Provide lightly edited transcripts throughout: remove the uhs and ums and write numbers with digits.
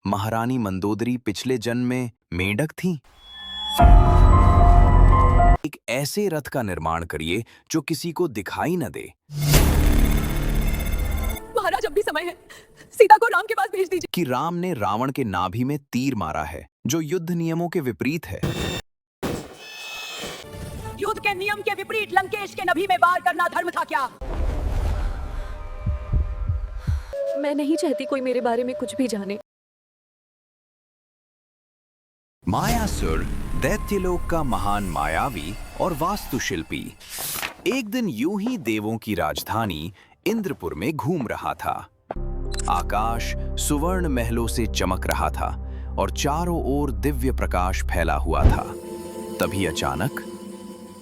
महारानी मंदोदरी पिछले जन्म में मेंढक थीं। एक ऐसे रथ का निर्माण करिए जो किसी को दिखाई न दे। महाराज, अब भी समय है, सीता को राम के पास भेज दीजिए। कि राम ने रावण के नाभि में तीर मारा है, जो युद्ध नियमों के विपरीत है। युद्ध के नियम के विपरीत लंकेश के नभी में वार करना धर्म था क्या? मैं नहीं चाहती कोई मेरे बारे में कुछ भी जाने। मायासुर दैत्यलोक का महान मायावी और वास्तुशिल्पी एक दिन यूं ही देवों की राजधानी इंद्रपुर में घूम रहा था। आकाश सुवर्ण महलों से चमक रहा था और चारों ओर दिव्य प्रकाश फैला हुआ था। तभी अचानक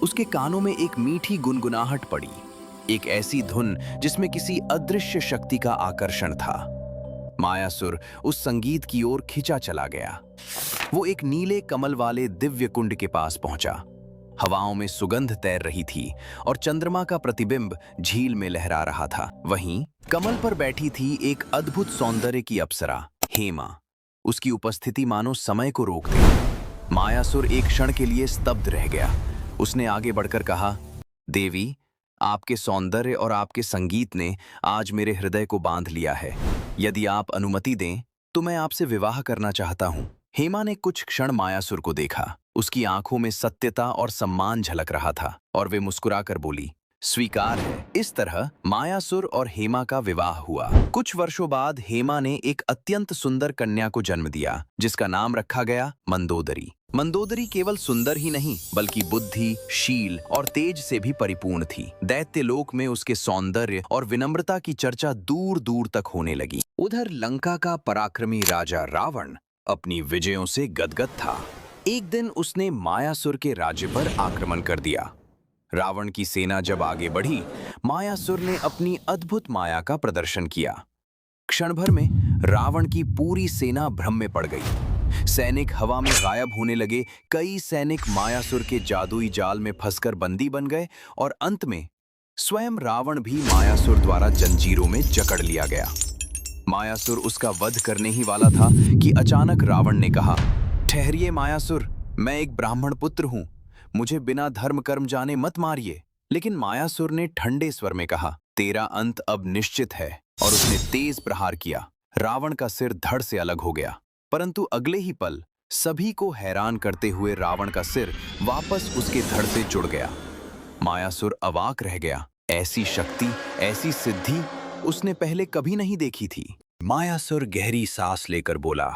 उसके कानों में एक मीठी गुनगुनाहट पड़ी, एक ऐसी धुन जिसमें किसी अदृश्य शक्ति का आकर्षण था। मायासुर उस संगीत की ओर खिंचा चला गया। वो एक नीले कमल वाले दिव्य कुंड के पास पहुंचा। हवाओं में सुगंध तैर रही थी और चंद्रमा का प्रतिबिंब झील में लहरा रहा था। वहीं कमल पर बैठी थी एक अद्भुत सौंदर्य की अप्सरा, हेमा। उसकी उपस्थिति मानो समय को रोक दी। मायासुर एक क्षण के लिए स्तब्ध रह गया। उसने आगे बढ़कर कहा, देवी, आपके सौंदर्य और आपके संगीत ने आज मेरे हृदय को बांध लिया है। यदि आप अनुमति दें तो मैं आपसे विवाह करना चाहता हूँ। हेमा ने कुछ क्षण मायासुर को देखा। उसकी आंखों में सत्यता और सम्मान झलक रहा था और वे मुस्कुराकर बोली, स्वीकार है। इस तरह मायासुर और हेमा का विवाह हुआ। कुछ वर्षों बाद हेमा ने एक अत्यंत सुंदर कन्या को जन्म दिया, जिसका नाम रखा गया मंदोदरी। मंदोदरी केवल सुंदर ही नहीं बल्कि बुद्धि, शील और तेज से भी परिपूर्ण थी। दैत्यलोक में उसके सौंदर्य और विनम्रता की चर्चा दूर दूर तक होने लगी। उधर लंका का पराक्रमी राजा रावण अपनी विजयों से गदगद था। एक दिन उसने मायासुर के राज्य पर आक्रमण कर दिया। रावण की सेना जब आगे बढ़ी, मायासुर ने अपनी अद्भुत माया का प्रदर्शन किया। क्षण भर में रावण की पूरी सेना भ्रम में पड़ गई। सैनिक हवा में गायब होने लगे। कई सैनिक मायासुर के जादुई जाल में फंसकर बंदी बन गए और अंत में स्वयं रावण भी मायासुर द्वारा जंजीरों में जकड़ लिया गया। मायासुर उसका वध करने ही वाला था कि अचानक रावण ने कहा, ठहरिए मायासुर, मैं एक ब्राह्मण पुत्र हूं, मुझे बिना धर्म कर्म जाने मत मारिए। लेकिन मायासुर ने ठंडे स्वर में कहा, तेरा अंत अब निश्चित है। और उसने तेज प्रहार किया। रावण का सिर धड़ से अलग हो गया, परंतु अगले ही पल सभी को हैरान करते हुए रावण का सिर वापस उसके धड़ से जुड़ गया। मायासुर अवाक रह गया। ऐसी शक्ति, ऐसी सिद्धि उसने पहले कभी नहीं देखी थी। मायासुर गहरी सांस लेकर बोला,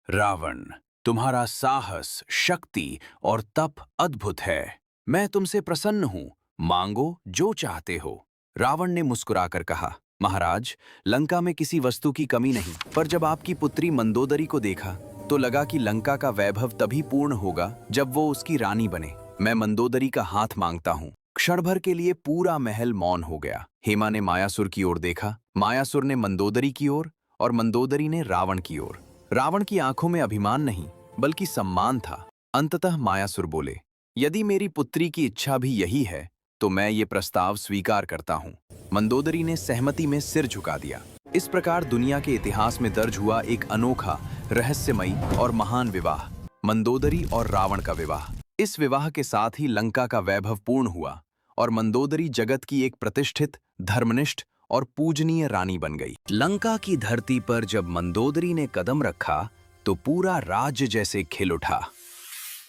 रावण, तुम्हारा साहस, शक्ति और तप अद्भुत है। मैं तुमसे प्रसन्न हूं, मांगो जो चाहते हो। रावण ने मुस्कुराकर कहा, महाराज, लंका में किसी वस्तु की कमी नहीं, पर जब आपकी पुत्री मंदोदरी को देखा तो लगा कि लंका का वैभव तभी पूर्ण होगा जब वो उसकी रानी बने। मैं मंदोदरी का हाथ मांगता हूँ। क्षण भर के लिए पूरा महल मौन हो गया। हेमा ने मायासुर की ओर देखा, मायासुर ने मंदोदरी की ओर और मंदोदरी ने रावण की ओर। रावण की आंखों में अभिमान नहीं बल्कि सम्मान था। अंततः मायासुर बोले, यदि मेरी पुत्री की इच्छा भी यही है तो मैं ये प्रस्ताव स्वीकार करता हूँ। मंदोदरी ने सहमति में सिर झुका दिया। इस प्रकार दुनिया के इतिहास में दर्ज हुआ एक अनोखा, रहस्यमयी और महान विवाह, मंदोदरी और रावण का विवाह। इस विवाह के साथ ही लंका का वैभव पूर्ण हुआ और मंदोदरी जगत की एक प्रतिष्ठित, धर्मनिष्ठ और पूजनीय रानी बन गई। लंका की धरती पर जब मंदोदरी ने कदम रखा तो पूरा राज्य जैसे खिल उठा।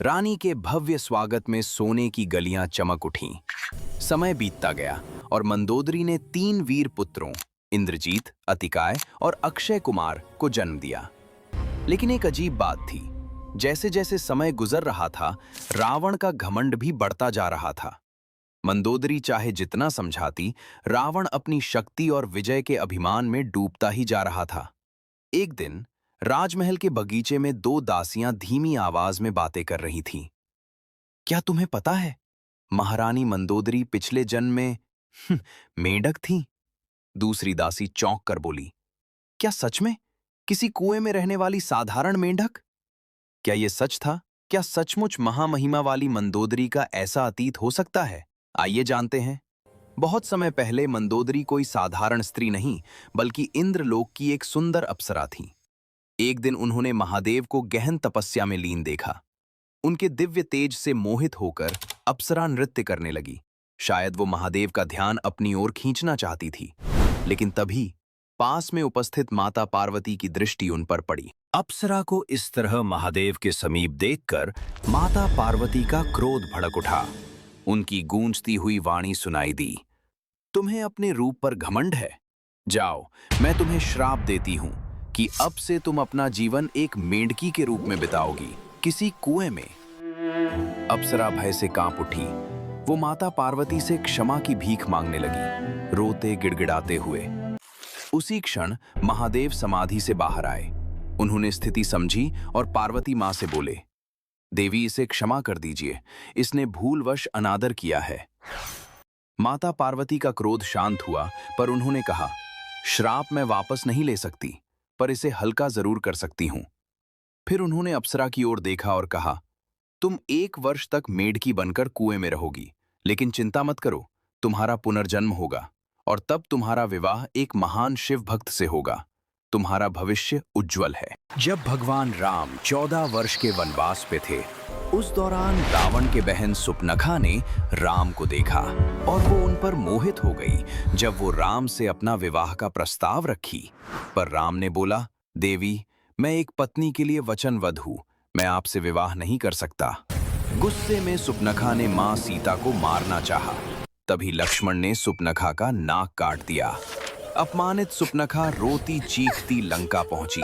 रानी के भव्य स्वागत में सोने की गलियां चमक उठीं। समय बीतता गया और मंदोदरी ने 3 वीर पुत्रों, इंद्रजीत, अतिकाय और अक्षय कुमार को जन्म दिया। लेकिन एक अजीब बात थी, जैसे जैसे समय गुजर रहा था, रावण का घमंड भी बढ़ता जा रहा था। मंदोदरी चाहे जितना समझाती, रावण अपनी शक्ति और विजय के अभिमान में डूबता ही जा रहा था। एक दिन राजमहल के बगीचे में 2 दासियां धीमी आवाज में बातें कर रही थीं। क्या तुम्हें पता है, महारानी मंदोदरी पिछले जन्म में मेंढक थीं? दूसरी दासी चौंक कर बोली, क्या सच में? किसी कुएं में रहने वाली साधारण मेंढक? क्या ये सच था? क्या सचमुच महामहिमा वाली मंदोदरी का ऐसा अतीत हो सकता है? आइए जानते हैं। बहुत समय पहले मंदोदरी कोई साधारण स्त्री नहीं बल्कि इंद्रलोक की एक सुंदर अप्सरा थी। एक दिन उन्होंने महादेव को गहन तपस्या में लीन देखा। उनके दिव्य तेज से मोहित होकर अप्सरा नृत्य करने लगी। शायद वो महादेव का ध्यान अपनी ओर खींचना चाहती थी, लेकिन तभी पास में उपस्थित माता पार्वती की दृष्टि उन पर पड़ी। अप्सरा को इस तरह महादेव के समीप देखकर माता पार्वती का क्रोध भड़क उठा। उनकी गूंजती हुई वाणी सुनाई दी, तुम्हें अपने रूप पर घमंड है? जाओ, मैं तुम्हें श्राप देती हूं कि अब से तुम अपना जीवन एक मेंढकी के रूप में बिताओगी, किसी कुएं में। अप्सरा भय से कांप उठी। वो माता पार्वती से क्षमा की भीख मांगने लगी, रोते गिड़गिड़ाते हुए। उसी क्षण महादेव समाधि से बाहर आए। उन्होंने स्थिति समझी और पार्वती मां से बोले, देवी, इसे क्षमा कर दीजिए, इसने भूलवश अनादर किया है। माता पार्वती का क्रोध शांत हुआ, पर उन्होंने कहा, श्राप मैं वापस नहीं ले सकती, पर इसे हल्का जरूर कर सकती हूं। फिर उन्होंने अप्सरा की ओर देखा और कहा, तुम 1 वर्ष तक मेढकी बनकर कुएं में रहोगी, लेकिन चिंता मत करो, तुम्हारा पुनर्जन्म होगा और तब तुम्हारा विवाह एक महान शिव भक्त से होगा। तुम्हारा भविष्य उज्जवल है। जब भगवान राम 14 वर्ष के वनवास पे थे, उस दौरान रावण के बहन सुपनखा ने राम को देखा और वो उन पर मोहित हो गई। जब वो राम से अपना विवाह का प्रस्ताव रखी, पर राम ने बोला, देवी, मैं एक पत्नी के लिए वचनबद्ध हूँ, मैं आपसे विवाह नहीं कर सकता। गुस्से में सुपनखा ने मां सीता को मारना चाहा। तभी लक्ष्मण ने सुपनखा का नाक काट दिया। अपमानित सुपनखा रोती चीखती लंका पहुंची।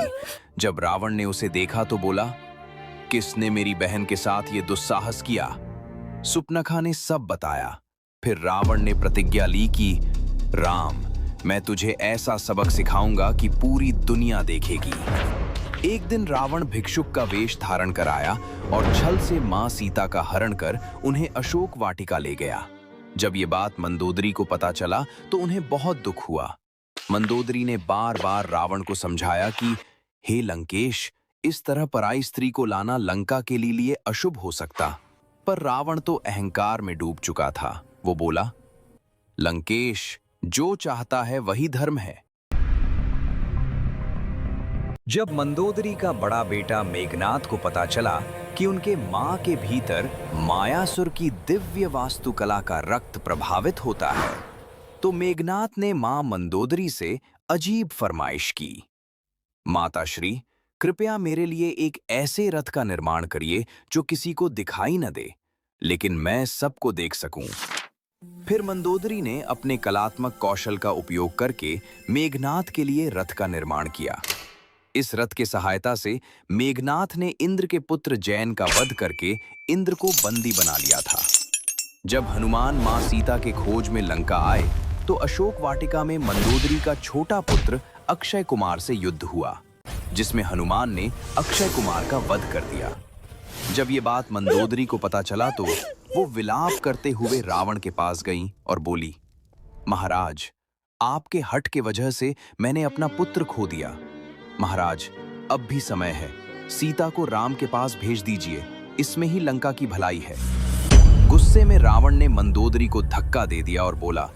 जब रावण ने उसे देखा तो बोला, किसने मेरी बहन के साथ ये दुस्साहस किया? सुपनखा ने सब बताया। फिर रावण ने प्रतिज्ञा ली कि राम, मैं तुझे ऐसा सबक सिखाऊंगा कि पूरी दुनिया देखेगी। एक दिन रावण भिक्षुक का वेश धारण कर आया और छल से मां सीता का हरण कर उन्हें अशोक वाटिका ले गया। जब ये बात मंदोदरी को पता चला तो उन्हें बहुत दुख हुआ। मंदोदरी ने बार बार रावण को समझाया कि हे लंकेश, इस तरह पराई स्त्री को लाना लंका के लिए अशुभ हो सकता, पर रावण तो अहंकार में डूब चुका था। वो बोला, लंकेश, जो चाहता है वही धर्म है। जब मंदोदरी का बड़ा बेटा मेघनाद को पता चला कि उनके मां के भीतर मायासुर की दिव्य वास्तुकला का रक्त प्रभावित होता है, तो मेघनाद ने मां मंदोदरी से अजीब फरमाइश की, माताश्री, कृपया मेरे लिए एक ऐसे रथ का निर्माण करिए जो किसी को दिखाई न दे, लेकिन मैं सबको देख सकूं। फिर मंदोदरी ने अपने कलात्मक कौशल का उपयोग करके मेघनाद के लिए रथ का निर्माण किया। इस रथ के सहायता से मेघनाद ने इंद्र के पुत्र जैन का वध करके इंद्र को बंदी बना लिया था। जब हनुमान मां सीता के खोज में लंका आए, तो अशोक वाटिका में मंदोदरी का छोटा पुत्र अक्षय कुमार से युद्ध हुआ, जिसमें हनुमान ने अक्षय कुमार का वध कर दिया। जब ये बात मंदोदरी को पता चला तो वो विलाप करते हुए रावण के पास गईं और बोली, महाराज, आपके हठ के वजह से मैंने अपना पुत्र खो दिया। महाराज, अब भी समय है, सीता को राम के पास भेज दीजिए, इसमें ही लंका की भलाई है। गुस्से में रावण ने मंदोदरी को धक्का दे दिया और बोला,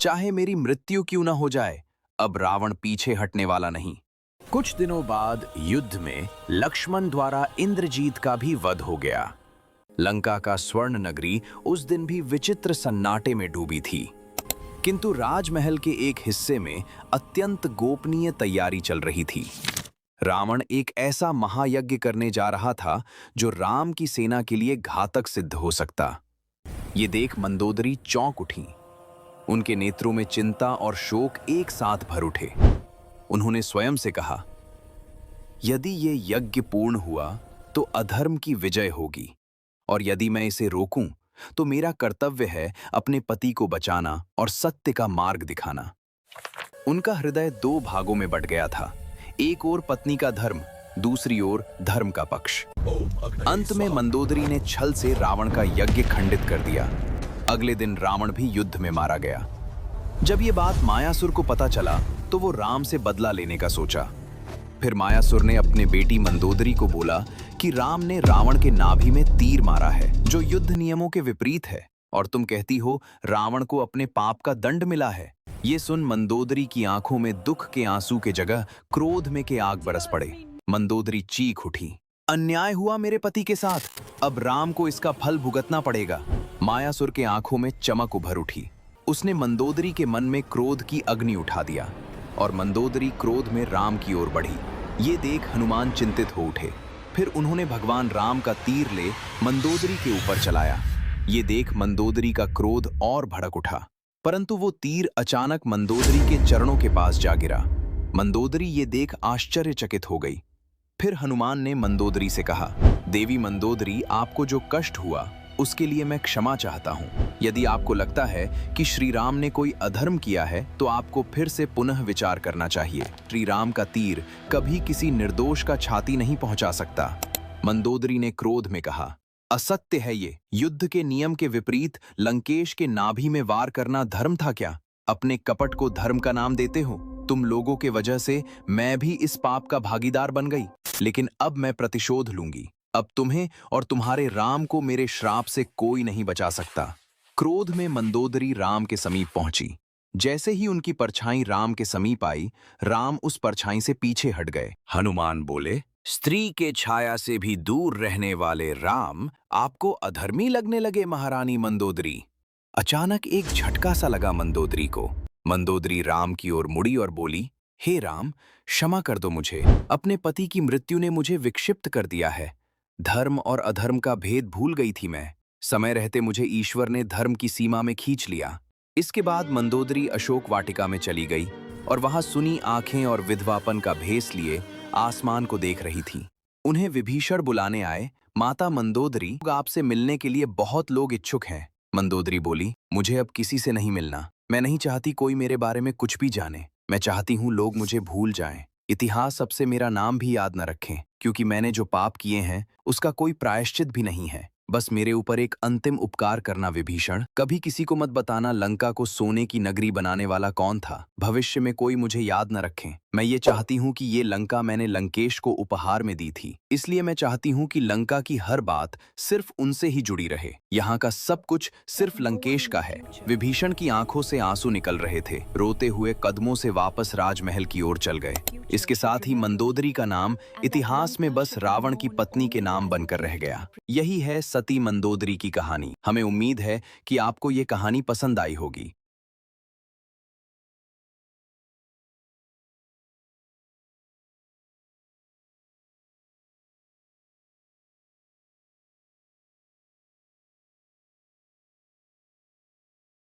चाहे मेरी मृत्यु क्यों न हो जाए, अब रावण पीछे हटने वाला नहीं। कुछ दिनों बाद युद्ध में लक्ष्मण द्वारा इंद्रजीत का भी वध हो गया। लंका का स्वर्ण नगरी उस दिन भी विचित्र सन्नाटे में डूबी थी, किंतु राजमहल के एक हिस्से में अत्यंत गोपनीय तैयारी चल रही थी। रावण एक ऐसा महायज्ञ करने जा रहा था जो राम की सेना के लिए घातक सिद्ध हो सकता। ये देख मंदोदरी चौंक उठी। उनके नेत्रों में चिंता और शोक एक साथ भर उठे। उन्होंने स्वयं से कहा, यदि ये यज्ञ पूर्ण हुआ तो अधर्म की विजय होगी, और यदि मैं इसे रोकूं तो मेरा कर्तव्य है अपने पति को बचाना और सत्य का मार्ग दिखाना। उनका हृदय 2 भागों में बट गया था, एक ओर पत्नी का धर्म, दूसरी ओर धर्म का पक्ष। अंत में मंदोदरी ने छल से रावण का यज्ञ खंडित कर दिया। अगले दिन रावण भी युद्ध में मारा गया। जब ये बात मायासुर को पता चला तो वो राम से बदला लेने का सोचा। फिर मायासुर ने अपने बेटी मंदोदरी को बोला कि राम ने रावण के नाभि में तीर मारा है, जो युद्ध नियमों के विपरीत है, और तुम कहती हो रावण को अपने पाप का दंड मिला है। ये सुन मंदोदरी की आंखों में दुख के आंसू के जगह क्रोध में के आग बरस पड़े। मंदोदरी चीख उठी, अन्याय हुआ मेरे पति के साथ, अब राम को इसका फल भुगतना पड़ेगा। मायासुर के आंखों में चमक उभर उठी। उसने मंदोदरी के मन में क्रोध की अग्नि उठा दिया और मंदोदरी क्रोध में राम की ओर बढ़ी। ये देख हनुमान चिंतित हो उठे। फिर उन्होंने भगवान राम का तीर ले मंदोदरी के ऊपर चलाया। ये देख मंदोदरी का क्रोध और भड़क उठा, परंतु वो तीर अचानक मंदोदरी के चरणों के पास जा गिरा। मंदोदरी ये देख आश्चर्यचकित हो गई। फिर हनुमान ने मंदोदरी से कहा, देवी मंदोदरी, आपको जो कष्ट हुआ उसके लिए मैं क्षमा चाहता हूँ। यदि आपको लगता है कि श्री राम ने कोई अधर्म किया है तो आपको फिर से पुनः विचार करना चाहिए। श्री राम का तीर कभी किसी निर्दोष का छाती नहीं पहुंचा सकता। मंदोदरी ने क्रोध में कहा, असत्य है ये। युद्ध के नियम के विपरीत लंकेश के नाभि में वार करना धर्म था क्या? अपने कपट को धर्म का नाम देते हो। तुम लोगों के वजह से मैं भी इस पाप का भागीदार बन गई, लेकिन अब मैं प्रतिशोध लूंगी। अब तुम्हें और तुम्हारे राम को मेरे श्राप से कोई नहीं बचा सकता। क्रोध में मंदोदरी राम के समीप पहुंची। जैसे ही उनकी परछाई राम के समीप आई, राम उस परछाई से पीछे हट गए। हनुमान बोले, स्त्री के छाया से भी दूर रहने वाले राम आपको अधर्मी लगने लगे महारानी मंदोदरी। अचानक एक झटका सा लगा मंदोदरी को। मंदोदरी राम की ओर मुड़ी और बोली, हे राम, क्षमा कर दो मुझे। अपने पति की मृत्यु ने मुझे विक्षिप्त कर दिया है। धर्म और अधर्म का भेद भूल गई थी मैं। समय रहते मुझे ईश्वर ने धर्म की सीमा में खींच लिया। इसके बाद मंदोदरी अशोक वाटिका में चली गई और वहां सुनी आंखें और विधवापन का भेस लिए आसमान को देख रही थी। उन्हें विभीषण बुलाने आए। माता मंदोदरी, आपसे मिलने के लिए बहुत लोग इच्छुक हैं। मंदोदरी बोली, मुझे अब किसी से नहीं मिलना। मैं नहीं चाहती कोई मेरे बारे में कुछ भी जाने। मैं चाहती हूँ लोग मुझे भूल जाएं। इतिहास सबसे मेरा नाम भी याद न रखें, क्योंकि मैंने जो पाप किए हैं उसका कोई प्रायश्चित भी नहीं है। बस मेरे ऊपर एक अंतिम उपकार करना विभीषण। कभी किसी को मत बताना लंका को सोने की नगरी बनाने वाला कौन था। भविष्य में कोई मुझे याद न रखें। मैं ये चाहती हूँ कि ये लंका मैंने लंकेश को उपहार में दी थी, इसलिए मैं चाहती हूँ कि लंका की हर बात सिर्फ उनसे ही जुड़ी रहे। यहाँ का सब कुछ सिर्फ लंकेश का है। विभीषण की आंखों से आंसू निकल रहे थे। रोते हुए कदमों से वापस राजमहल की ओर चल गए। इसके साथ ही मंदोदरी का नाम इतिहास में बस रावण की पत्नी के नाम बनकर रह गया। यही है सती मंदोदरी की कहानी। हमें उम्मीद है कि आपको ये कहानी पसंद आई होगी।